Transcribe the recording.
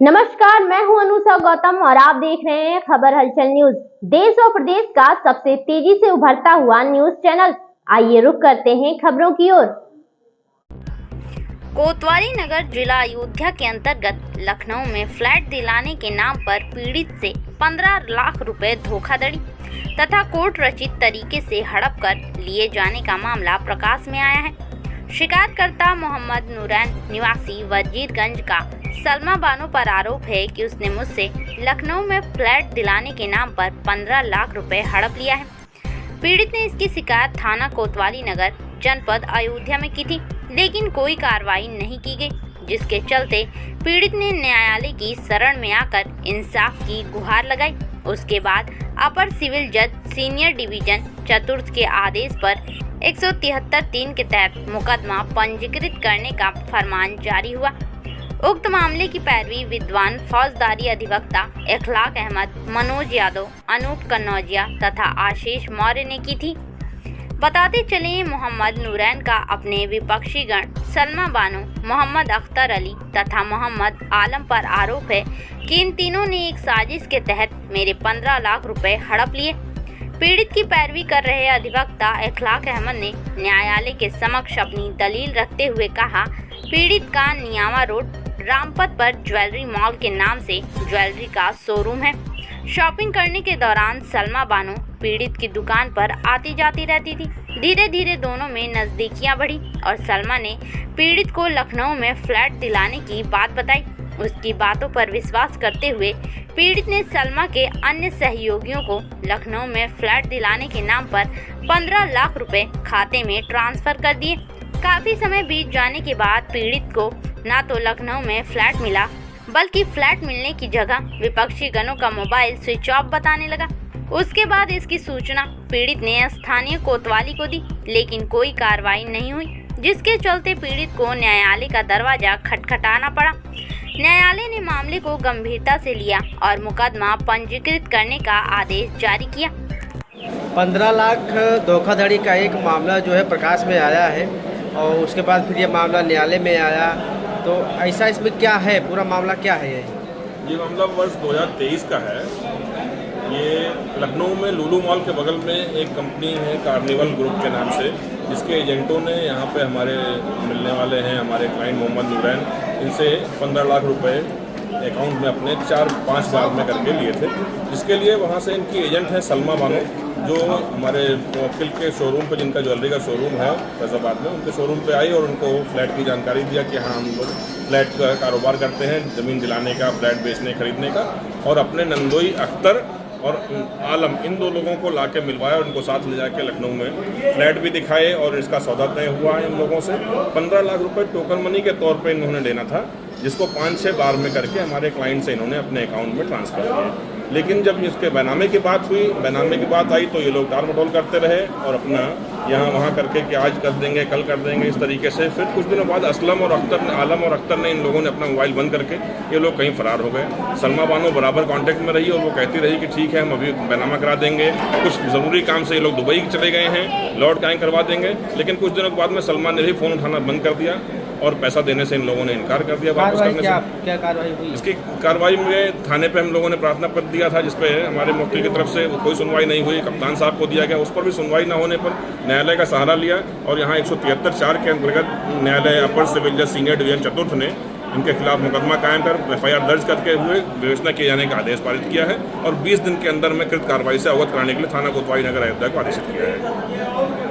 नमस्कार, मैं हूं अनुषा गौतम और आप देख रहे हैं खबर हलचल न्यूज। देश और प्रदेश का सबसे तेजी से उभरता हुआ न्यूज चैनल। आइए रुक करते हैं खबरों की ओर। कोतवाली नगर जिला अयोध्या के अंतर्गत लखनऊ में फ्लैट दिलाने के नाम पर पीड़ित से 15 लाख रुपए धोखाधड़ी तथा कोर्ट रचित तरीके से हड़प कर लिए जाने का मामला प्रकाश में आया है। शिकायतकर्ता मोहम्मद नूरैन निवासी वजीरगंज का सलमा बानो पर आरोप है कि उसने मुझसे लखनऊ में फ्लैट दिलाने के नाम पर 15 लाख रुपए हड़प लिया है। पीड़ित ने इसकी शिकायत थाना कोतवाली नगर जनपद अयोध्या में की थी, लेकिन कोई कार्रवाई नहीं की गई, जिसके चलते पीड़ित ने न्यायालय की शरण में आकर इंसाफ की गुहार लगाई। उसके बाद अपर सिविल जज सीनियर डिवीजन चतुर्थ के आदेश पर 173(3) के तहत मुकदमा पंजीकृत करने का फरमान जारी हुआ। उक्त मामले की पैरवी विद्वान फौजदारी अधिवक्ता इखलाक अहमद, मनोज यादव, अनूप कन्नौजिया तथा आशीष मौर्य ने की थी। बताते चले, मोहम्मद नूरैन का अपने विपक्षी गण सलमा बानो, मोहम्मद अख्तर अली तथा मोहम्मद आलम पर आरोप है कि इन तीनों ने एक साजिश के तहत मेरे 15 लाख रुपए हड़प लिए। पीड़ित की पैरवी कर रहे अधिवक्ता इखलाक अहमद ने न्यायालय के समक्ष अपनी दलील रखते हुए कहा, पीड़ित का नियामा रोड रामपथ पर ज्वेलरी मॉल के नाम से ज्वेलरी का शोरूम है। शॉपिंग करने के दौरान सलमा बानो पीड़ित की दुकान पर आती जाती रहती थी। धीरे धीरे दोनों में नजदीकियां बढ़ी और सलमा ने पीड़ित को लखनऊ में फ्लैट दिलाने की बात बताई। उसकी बातों पर विश्वास करते हुए पीड़ित ने सलमा के अन्य सहयोगियों को लखनऊ में फ्लैट दिलाने के नाम पर 15 लाख रुपए खाते में ट्रांसफर कर दिए। काफी समय बीत जाने के बाद पीड़ित को न तो लखनऊ में फ्लैट मिला, बल्कि फ्लैट मिलने की जगह विपक्षी गणों का मोबाइल स्विच ऑफ बताने लगा। उसके बाद इसकी सूचना पीड़ित ने स्थानीय कोतवाली को दी, लेकिन कोई कार्रवाई नहीं हुई, जिसके चलते पीड़ित को न्यायालय का दरवाजा खटखटाना पड़ा। न्यायालय ने मामले को गंभीरता से लिया और मुकदमा पंजीकृत करने का आदेश जारी किया। 15 लाख धोखाधड़ी का एक मामला जो है प्रकाश में आया है और उसके बाद फिर ये मामला न्यायालय में आया, तो ऐसा इसमें क्या है, पूरा मामला क्या है? ये मामला वर्ष 2023 का है। ये लखनऊ में लुलु मॉल के बगल में एक कंपनी है कार्निवल ग्रुप के नाम से, जिसके एजेंटों ने यहाँ पे हमारे मिलने वाले हैं हमारे क्लाइंट मोहम्मद नूरैन, इनसे 15 लाख रुपए अकाउंट में अपने 4-5 बार में करके लिए थे। जिसके लिए वहाँ से इनकी एजेंट है सलमा बानो, जो हमारे वकील के शोरूम पे, जिनका ज्वेलरी का शोरूम है फैजाबाद में, उनके शोरूम पे आई और उनको फ्लैट की जानकारी दिया कि हाँ हम लोग फ्लैट का कारोबार करते हैं, ज़मीन दिलाने का, फ्लैट बेचने खरीदने का, और अपने नंदोई अख्तर और आलम, इन 2 लोगों को लाके मिलवाया और उनको साथ ले जाके लखनऊ में फ्लैट भी दिखाए और इसका सौदा तय हुआ है इन लोगों से। 15 लाख रुपए टोकन मनी के तौर पे इन्होंने लेना था, जिसको 5-6 बार में करके हमारे क्लाइंट से इन्होंने अपने अकाउंट में ट्रांसफर किया। लेकिन जब इसके बैनामे की बात हुई, बैनामे की बात आई, तो ये लोग टाल मटोल करते रहे और अपना यहाँ वहाँ करके कि आज कर देंगे, कल कर देंगे, इस तरीके से। फिर कुछ दिनों बाद आलम और अख्तर ने, इन लोगों ने अपना मोबाइल बंद करके ये लोग कहीं फरार हो गए। सलमा बानो बराबर कांटेक्ट में रही और वो कहती रही कि ठीक है हम अभी बैनामा करा देंगे, कुछ ज़रूरी काम से ये लोग दुबई चले गए हैं, लौट के करवा देंगे। लेकिन कुछ दिनों के बाद में सलमा ने भी फ़ोन उठाना बंद कर दिया और पैसा देने से इन लोगों ने इनकार कर दिया वापस करने से। क्या कार्रवाई हुई? इसकी कार्रवाई में थाने पे हम लोगों ने प्रार्थना पत्र दिया था, जिसपे हमारे वकील की तरफ से कोई सुनवाई नहीं हुई। कप्तान साहब को दिया गया, उस पर भी सुनवाई न होने पर न्यायालय का सहारा लिया और यहाँ 173(4) के अंतर्गत न्यायालय अपर सिविल जज सीनियर डिवीजन चतुर्थ ने इनके खिलाफ मुकदमा कायम कर FIR दर्ज करके हुए विवेचना किए जाने का आदेश पारित किया है और 20 दिन के अंदर में कृत कार्रवाई से अवगत कराने के लिए थाना कोतवाली नगर अयोध्या को आदेशित किया है।